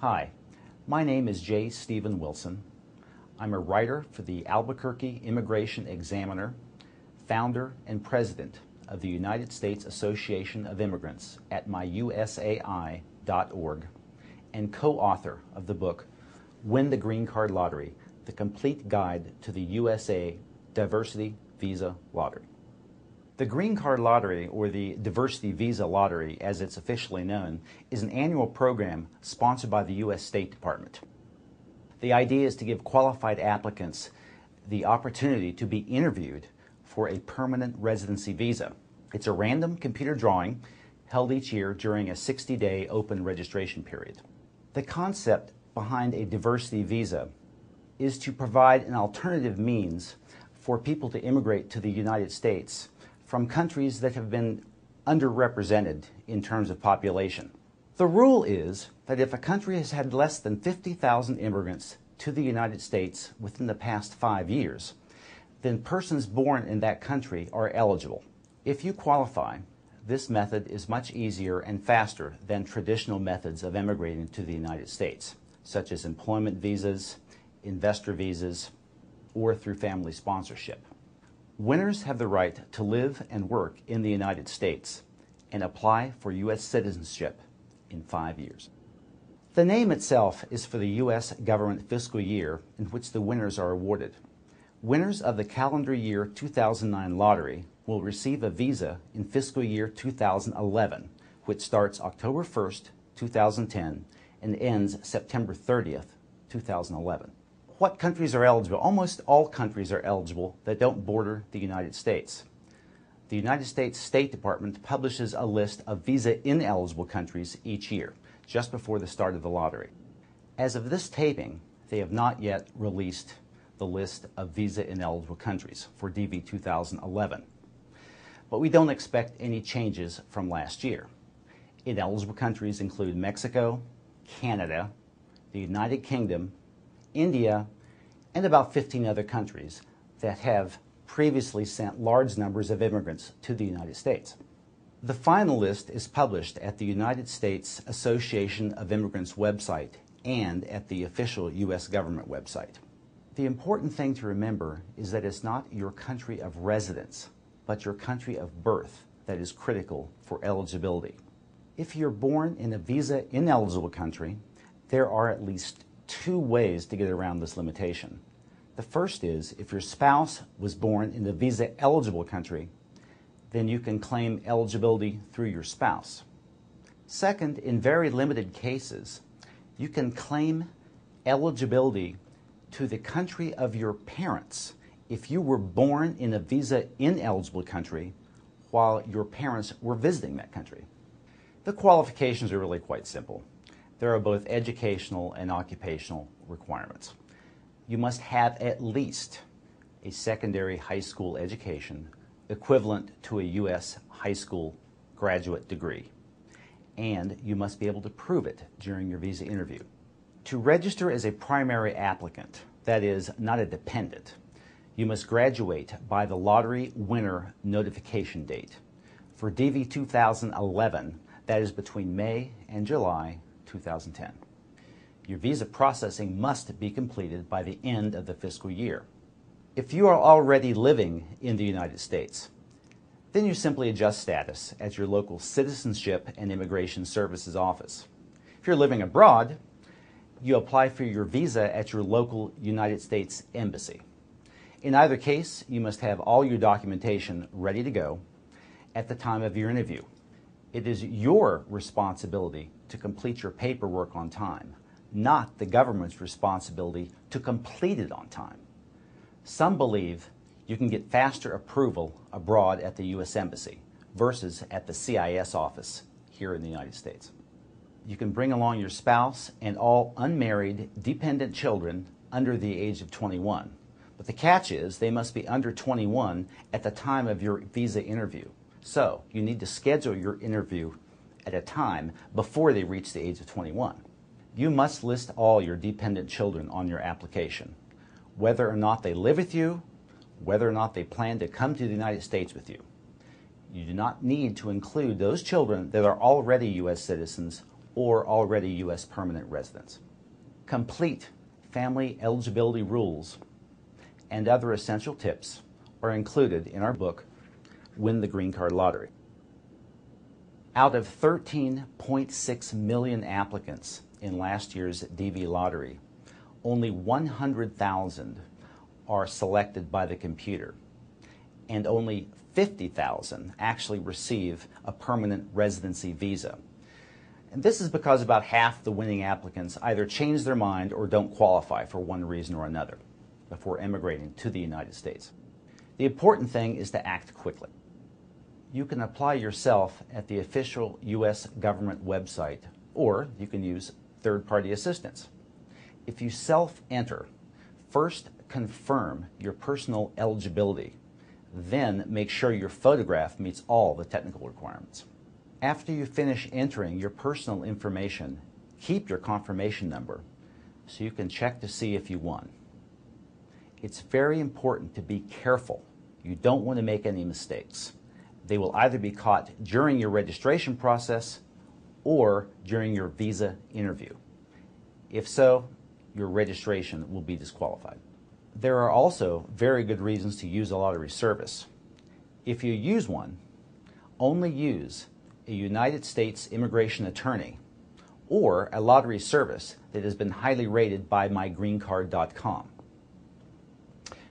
Hi, my name is J. Stephen Wilson. I'm a writer for the Albuquerque Immigration Examiner, founder and president of the United States Association of Immigrants at myusai.org, and co-author of the book Win the Green Card Lottery, the complete guide to the USA Diversity Visa Lottery. The Green Card Lottery, or the Diversity Visa Lottery as it's officially known, is an annual program sponsored by the U.S. State Department. The idea is to give qualified applicants the opportunity to be interviewed for a permanent residency visa. It's a random computer drawing held each year during a 60-day open registration period. The concept behind a diversity visa is to provide an alternative means for people to immigrate to the United States from countries that have been underrepresented in terms of population. The rule is that if a country has had less than 50,000 immigrants to the United States within the past 5 years, then persons born in that country are eligible. If you qualify, this method is much easier and faster than traditional methods of immigrating to the United States, such as employment visas, investor visas, or through family sponsorship. Winners have the right to live and work in the United States and apply for U.S. citizenship in 5 years. The name itself is for the U.S. government fiscal year in which the winners are awarded. Winners of the calendar year 2009 lottery will receive a visa in fiscal year 2011, which starts October 1st, 2010 and ends September 30th, 2011. What countries are eligible? Almost all countries are eligible that don't border the United States. The United States State Department publishes a list of visa-ineligible countries each year, just before the start of the lottery. As of this taping, they have not yet released the list of visa-ineligible countries for DV 2011. But we don't expect any changes from last year. Ineligible countries include Mexico, Canada, the United Kingdom, India, and about 15 other countries that have previously sent large numbers of immigrants to the United States. The final list is published at the United States Association of Immigrants website and at the official U.S. government website. The important thing to remember is that it's not your country of residence, but your country of birth that is critical for eligibility. If you're born in a visa-ineligible country, there are at least 2 ways to get around this limitation. The first is, if your spouse was born in a visa-eligible country, then you can claim eligibility through your spouse. Second, in very limited cases, you can claim eligibility to the country of your parents if you were born in a visa-ineligible country while your parents were visiting that country. The qualifications are really quite simple. There are both educational and occupational requirements. You must have at least a secondary high school education equivalent to a U.S. high school graduate degree, and you must be able to prove it during your visa interview. To register as a primary applicant, that is, not a dependent, you must graduate by the lottery winner notification date. For DV 2011, that is between May and July 2010. Your visa processing must be completed by the end of the fiscal year. If you are already living in the United States, then you simply adjust status at your local Citizenship and Immigration Services office. If you're living abroad, you apply for your visa at your local United States Embassy. In either case, you must have all your documentation ready to go at the time of your interview. It is your responsibility to complete your paperwork on time, not the government's responsibility to complete it on time. Some believe you can get faster approval abroad at the U.S. Embassy versus at the CIS office here in the United States. You can bring along your spouse and all unmarried dependent children under the age of 21. But the catch is they must be under 21 at the time of your visa interview. So you need to schedule your interview at a time before they reach the age of 21. You must list all your dependent children on your application, whether or not they live with you, whether or not they plan to come to the United States with you. You do not need to include those children that are already U.S. citizens or already U.S. permanent residents. Complete family eligibility rules and other essential tips are included in our book, Win the Green Card Lottery. Out of 13.6 million applicants in last year's DV lottery, only 100,000 are selected by the computer, and only 50,000 actually receive a permanent residency visa. And this is because about half the winning applicants either change their mind or don't qualify for one reason or another before immigrating to the United States. The important thing is to act quickly. You can apply yourself at the official U.S. government website, or you can use third-party assistance. If you self-enter, first confirm your personal eligibility, then make sure your photograph meets all the technical requirements. After you finish entering your personal information, keep your confirmation number so you can check to see if you won. It's very important to be careful. You don't want to make any mistakes. They will either be caught during your registration process or during your visa interview. If so, your registration will be disqualified. There are also very good reasons to use a lottery service. If you use one, only use a United States immigration attorney or a lottery service that has been highly rated by mygreencard.com.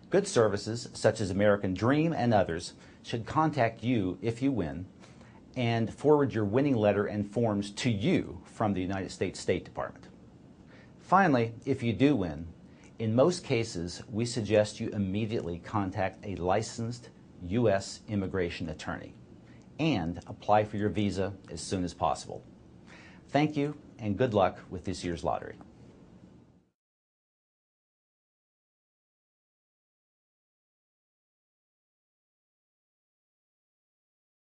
Good services such as American Dream and others should contact you if you win and forward your winning letter and forms to you from the United States State Department. Finally, if you do win, in most cases, we suggest you immediately contact a licensed U.S. immigration attorney and apply for your visa as soon as possible. Thank you and good luck with this year's lottery.